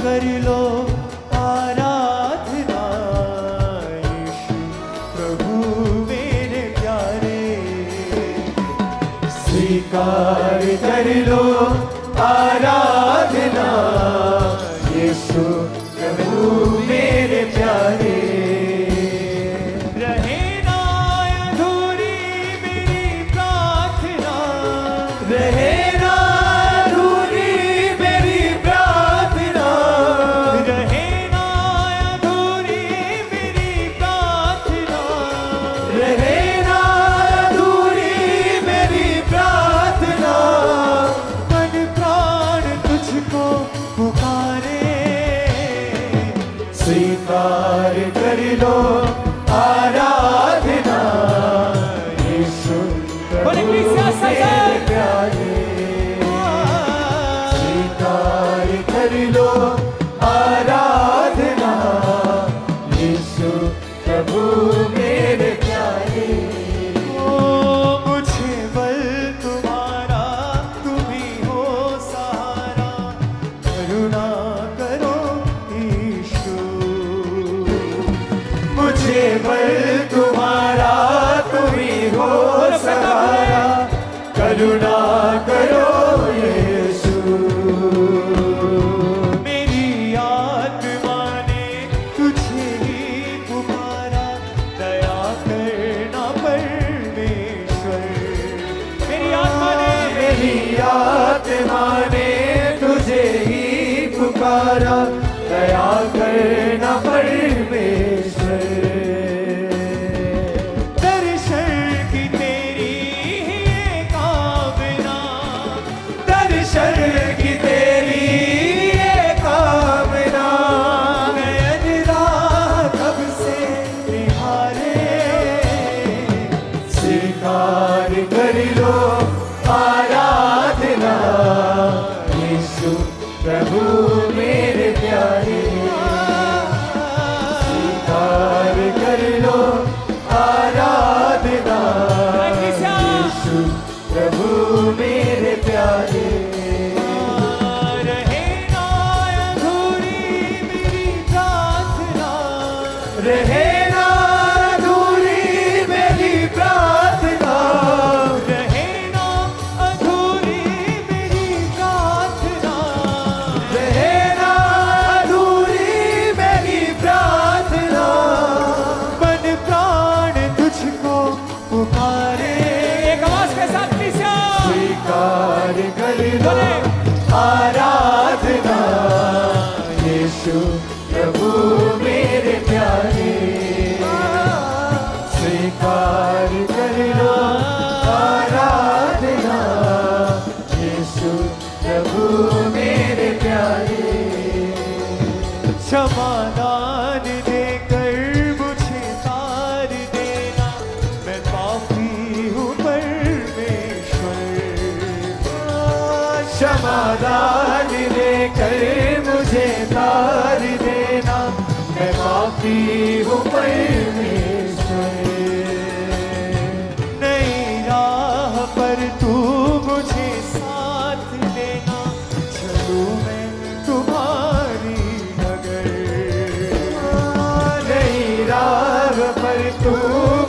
कर लो आराधना यीशु प्रभु मेरे प्यारे। स्वीकार कर लो आराधना यीशु प्रभु मेरे प्यारे। रहे ना अधूरी मेरी प्रार्थना, रहे ना अधूरी मेरी प्रार्थना, रहे ना अधूरी मेरी प्रार्थना, रहे ना अधूरी मेरी प्रार्थना। मन प्राण तुझको पुकारे। स्वीकार कर लो आराधना यीशु प्रभु मेरे प्यारे। स्वीकार कर लो आराधना यीशु प्रभु मेरे प्यारे। ओ मुझे बल तुम्हारा तुम ही हो सहारा, करुणा करो यीशु। मुझे बल तुम्हारा तुम ही हो सहारा, करुणा करो यीशु। मेरी आत्मा ने तुझे ही पुकारा, दया करना परमेश्वर। मेरी आत्मा ने तुझे ही पुकारा, दया करना परमेश्वर। दर्शन की तेरी ही कामना, दर्शन की तेरी ये कामना। नयन राह कब से निहारे। स्वीकार कर लो आराधना यीशु प्रभु मेरे प्यारे। स्वीकार कर लो आराधना यीशु प्रभु मेरे प्यारे। रहे ना अधूरी मेरी प्रार्थना, रहे ना अधूरी मेरी प्रार्थना, रहे ना अधूरी मेरी प्रार्थना, रहे ना अधूरी मेरी प्रार्थना। मन प्राण तुझको पुकारे। एक आवाज के साथ स्वीकार कर लो आराधना यीशु प्रभु मेरे प्यारे। स्वीकार कर लो आराधना यीशु प्रभु मेरे प्यारे। क्षमादान देकर मुझे तार देना, मैं पापी हूँ परमेश्वर। क्षमादान देकर मुझे तार देना, मैं पापी हूँ परमेश्वर। नई राह पर तू मुझे साथ देना, चलूं मैं तुम्हारी डगर। नई राह पर तू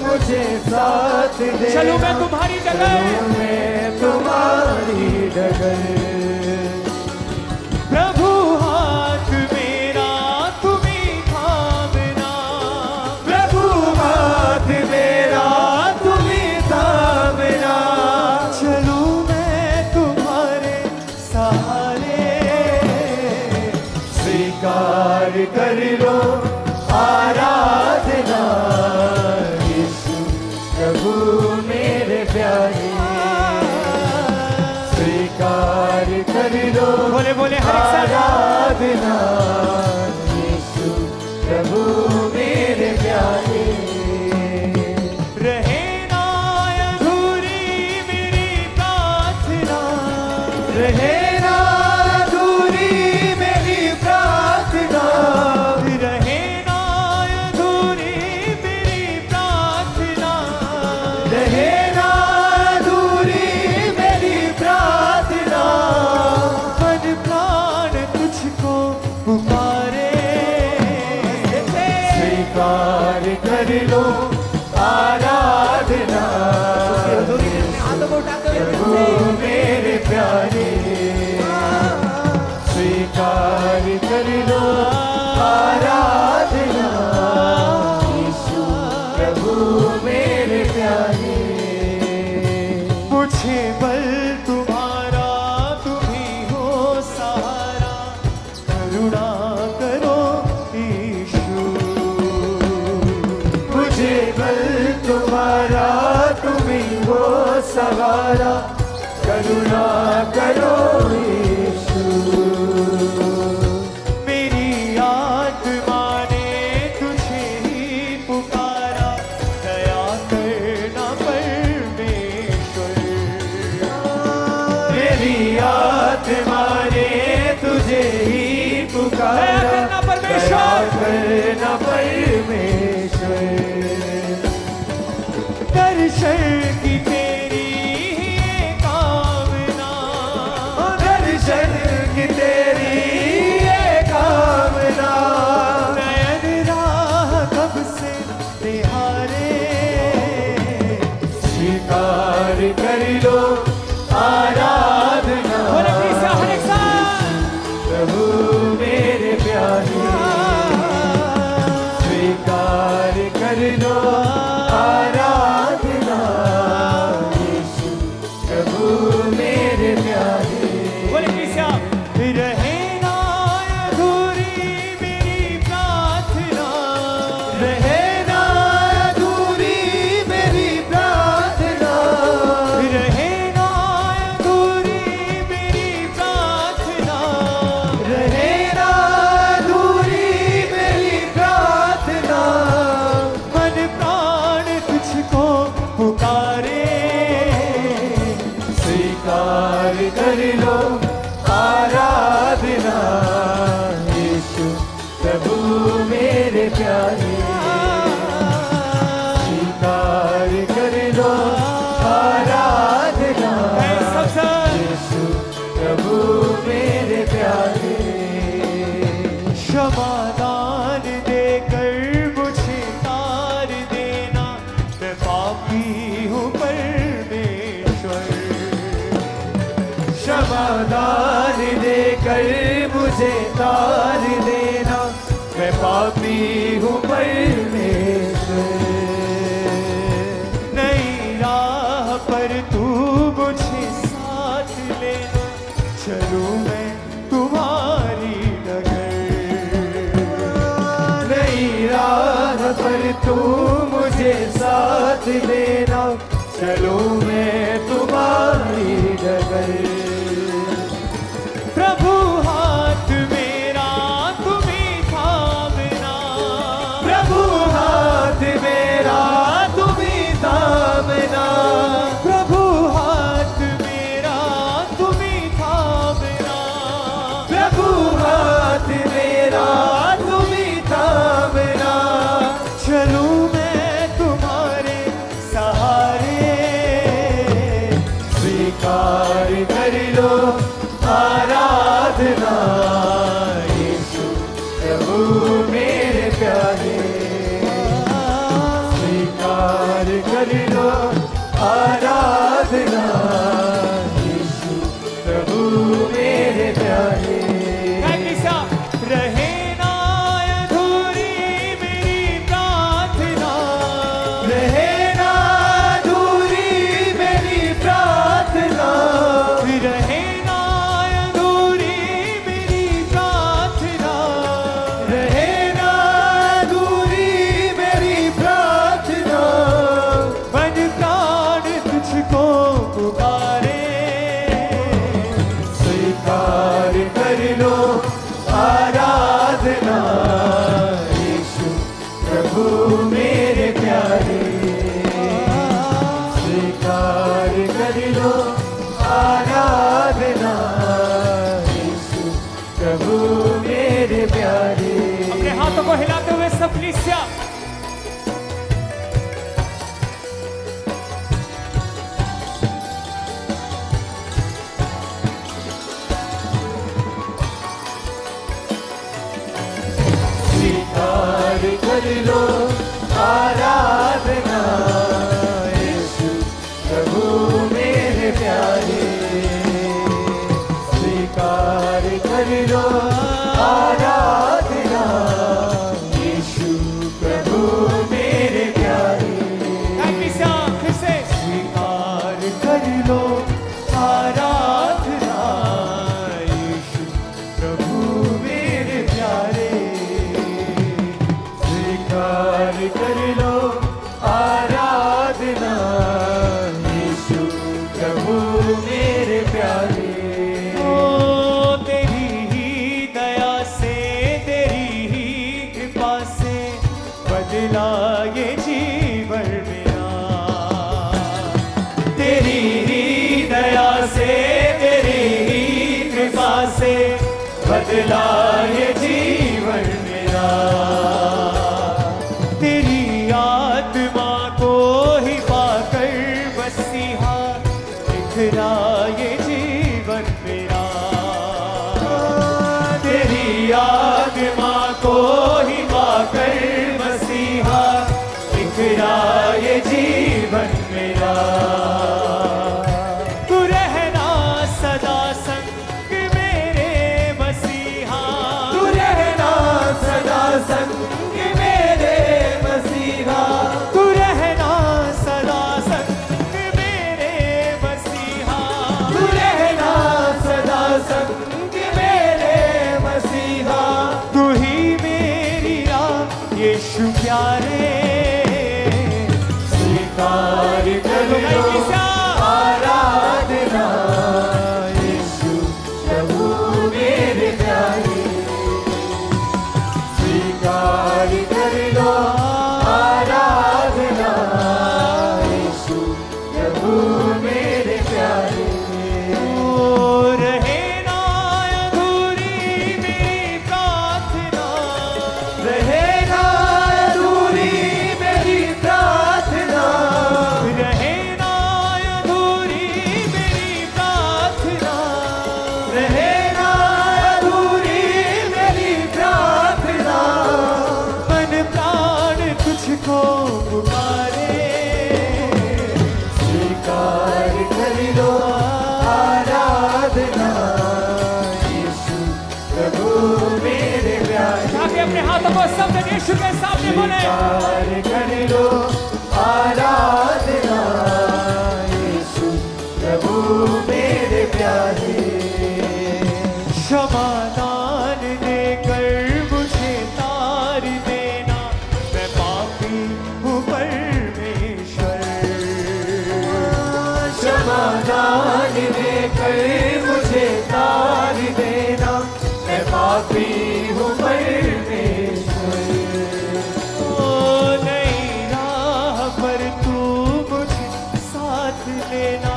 मुझे साथ दे, चलूं मैं तुम्हारी डगर, मैं तुम्हारी डगर। प्रभु हाथ मेरा तुम्ही थामना, प्रभु हाथ मेरा तुम्ही थामना। चलूं मैं तुम्हारे सहारे। स्वीकार कर लो आराधना यीशु प्रभु मेरे प्यारे। स्वीकार कर लो बोले बोले आराधना यीशु प्रभु मेरे प्यारे। रहे ना अधूरी मेरी प्रार्थना, रहे ना अधूरी मेरी प्रार्थना, रहे ना अधूरी मेरी प्रार्थना, रहे ना अधूरी मेरी प्रार्थना। मन प्राण तुझको स्वीकार कर लो आराधना। प्रभु मेरे प्यारे स्वीकार कर लो आराधना। यीशु प्रभु मेरे प्यारे। मुझे बल तुम्हारा तुम ही हो सहारा, करुणा करो यीशु। मुझे बल तुम्हारा तुम ही हो सहारा, करुणा करो यीशु। मेरी आत्मा ने तुझे ही पुकारा, दया करना परमेश्वर। मेरी आत्मा ने तुझे ही पुकारा, दया करना परमेश्वर। दर्शन की तेरी ही कामना, दर्शन की तेरी ये कामना। नयन राह कब से निहारे, स्वीकार कर लो आराधना। प्रभु मेरे प्यारे स्वीकार कर लो आराधना। यीशु प्रभु मेरे प्यारे। रहे ना अधूरी मेरी प्रार्थना, रहे ना अधूरी मेरी प्रार्थना, रहे ना अधूरी मेरी प्रार्थना, रहे ना अधूरी मेरी प्रार्थना। मन प्राण तुझको पुकारे, स्वीकार कर लो आराधना। यीशु प्रभु मेरे प्यारे स्वीकार कर लो आराधना। यीशु प्रभु मेरे प्यारे। क्षमादान देकर मुझे तार देना, मैं पापी हूँ परमेश्वर। क्षमादान देकर मुझे तार देना, मैं पापी हूँ परमेश्वर। नई राह पर तू मुझे साथ लेना, चलूं मैं तुम्हारी डगर। नई राह पर तू मुझे साथ लेना, चलूं मैं तुम्हारी डगर। प्रभु हाथ मेरा तुम्ही थामना, प्रभु हाथ मेरा तुम्ही थामना, प्रभु हाथ मेरा तुम्ही थामना, प्रभु हाथ मेरा तुम्ही थामना। चलूं मैं तुम्हारे सहारे, स्वीकार कर लो आराधना। यीशु प्रभु मेरे प्यारे स्वीकार कर लो आराधना। यीशु प्रभु मेरे प्यारे। रहे ना अधूरी मेरी प्रार्थना, रहे ना अधूरी मेरी प्रार्थना, रहे ना अधूरी मेरी प्रार्थना, रहे ना अधूरी मेरी प्रार्थना। मन प्राण तुझको पुकारे, स्वीकार कर लो आराधना। यीशु प्रभु मेरे प्यारे स्वीकार कर लो आराधना। यीशु प्रभु मेरे प्यारे। अपने हाथों को हिलाते हुए सब कलीसिया स्वीकार कर लो कर लो आराधना, यीशु प्रभु मेरे प्यारे। फिर से स्वीकार कर लो आराधना, यीशु प्रभु मेरे प्यारे। स्वीकार कर लो आराधना, यीशु प्रभु मेरे प्यारे। ओ तेरी ही दया से, तेरी ही कृपा से बदला ये जीवन मेरा। तेरी ही दया से, तेरी ही कृपा से बदला ये जीवन मेरा। तेरी आत्मा को ही पाकर मसीहा बिखरा ये जीवन मेरा। तेरी आत्मा को ही पाकर मसीहा बिखरा ये जीवन मेरा। तू रहना सदा संग मेरे मसीहा, तू रहना सदा संग मेरे मसीहा, तू रहना सदा संग मेरे मसीहा। तू रहना सदा संग मेरे मसीहा। तू ही मेरी राह यीशु प्यारे। स्वीकार कर लो आराधना, यीशु प्रभु मेरे प्यारे। स्वीकार कर लो आराधना, यीशु प्रभु मेरे प्यारे। ओ रहे ना अधूरी मेरी प्रार्थना, रहे ना अधूरी मेरी प्रार्थना, रहे ना अधूरी मेरी प्रार्थना। रहे ना अधूरी मेरी प्रार्थना। मन प्राण तुझको पुकारे। स्वीकार कर लो आराधना, यीशु प्रभु मेरे प्यारे। आगे अपने हाथों को सब जन यीशु के सामने बोले। स्वीकार कर लो आराधना, यीशु प्रभु मेरे प्यारे। क्षमादान देकर मुझे तार देना, मैं पापी हूँ परमेश्वर। क्षमादान देकर मुझे तार देना, मैं पापी हूँ परमेश्वर। ओ नई राह पर तू मुझे साथ लेना,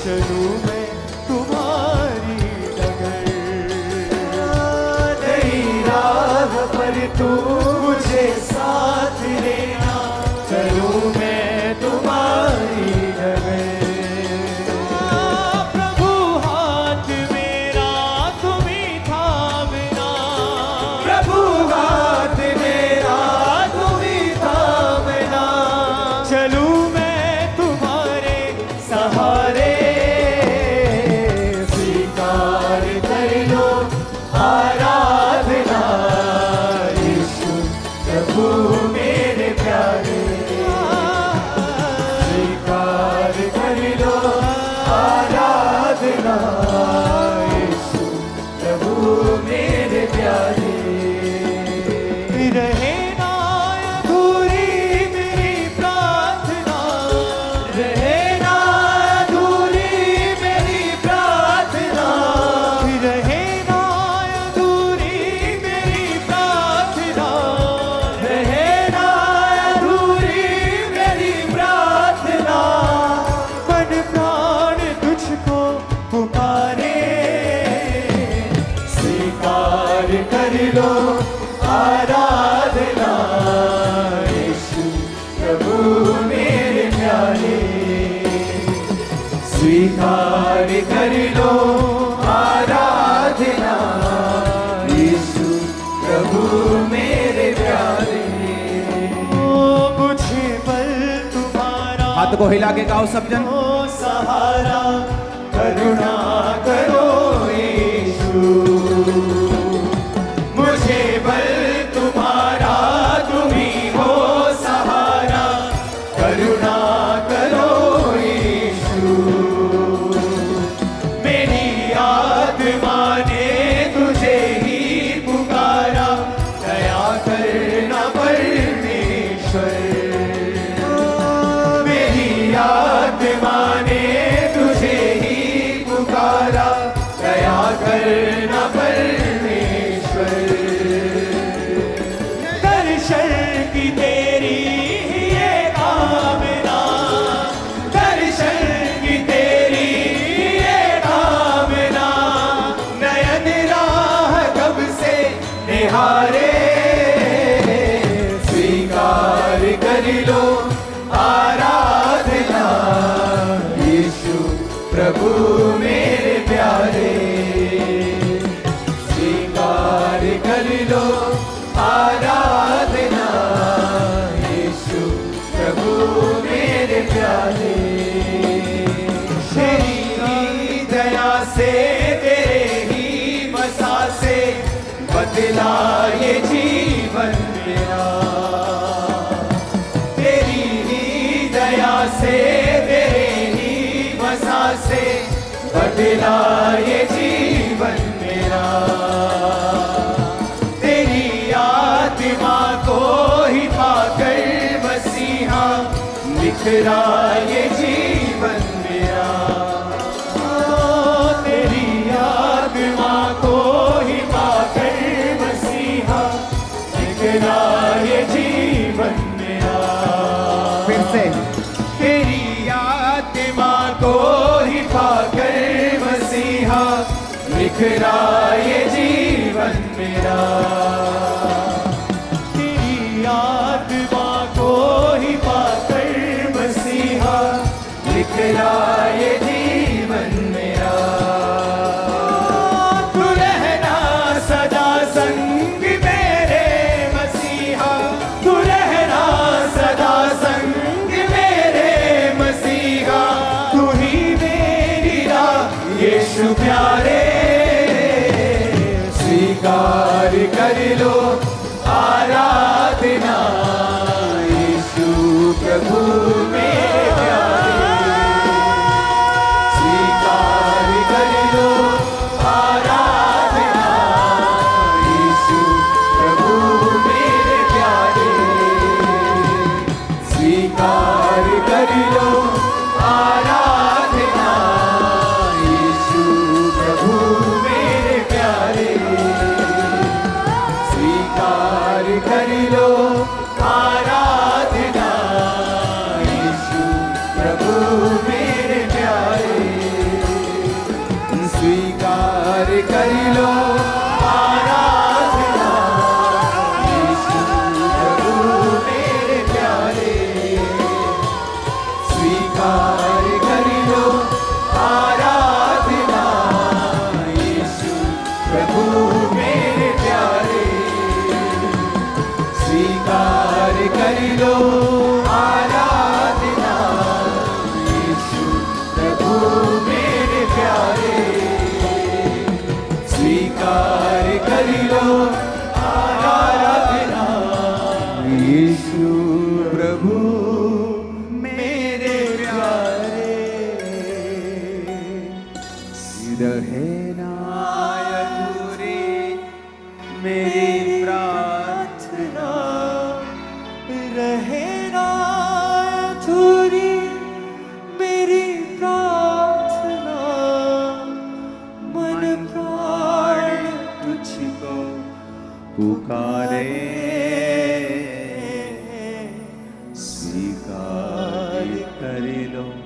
चलूं मैं तुम्हारी डगर। नई राह पर तू मुझे साथ लेना, चलूं मैं तुम्हारी डगर। प्रभु हाथ मेरा तुम ही थामना, प्रभु हाथ मेरा तुम ही थामना, चलूं मैं तुम्हारे सहारे। स्वीकार कर लो आराधना, यीशु प्रभु मेरे प्यारे। स्वीकार कर लो आराधना, यीशु प्रभु मेरे प्यारे। रहे ना अधूरी मेरी प्रार्थना, रहे ना अधूरी मेरी प्रार्थना, रहे ना अधूरी मेरी प्रार्थना। रहे ना अधूरी मेरी प्रार्थना। मन प्राण तुझको पुकारे। स्वीकार कर लो आराधना, यीशु प्रभु मेरे प्यारे। स्वीकार कर लो आराधना, यीशु प्रभु मेरे प्यारे। ओ मुझे बल तुम्हारा हाथ को हिला के गाओ सब जन। ओ सहारा, करुणा करो यीशु। हारे स्वीकार कर लो आराधना यीशु प्रभु मेरे प्यारे स्वीकार कर लो आराधना यीशु प्रभु मेरे प्यारे तेरी दया से तेरे ही मसा से बदला ये जीवन मेरा तेरी ही दया से तेरे ही मसा से बदला ये जीवन मेरा तेरी आत्मा को ही पाकर मसीहा निखरा ये जीवन मेरा तेरी आत्मा को ही पाकर मसीहा निखरा ये जीवन मेरा फिर से तेरी आत्मा को ही पाकर मसीहा निखरा ये जीवन मेरा तेरी आत्मा को ही पाकर मसीहा निखरा ये जीवन मेरा तू रहना सदा संग मेरे मसीहा तू रहना सदा संग मेरे मसीहा तू ही मेरी राह यीशु प्यारे स्वीकार कर लो आराधना यीशु प्रभु मेरे प्यारे स्वीकार कर लो आराधना यीशु प्रभु मेरे प्यारे स्वीकार कर लो आराधना यीशु प्रभु मेरे प्यारे स्वीकार कर लो आराधना यीशु प्रभु मेरे प्यारे स्वीकार कर लो आराधना यीशु प्रभु मेरे प्यारे स्वीकार कर लो आराधना यीशु प्रभु मेरे प्यारे स्वीकार कर लो आराधना यीशु प्रभु मेरे प्यारे स्वीकार कर लो आराधना यीशु प्रभु मेरे प्यारे रहना अधूरी मेरी प्रार्थना रहना अधूरी मेरी प्रार्थना मन प्राण तुझको पुकारे स्वीकार कर लो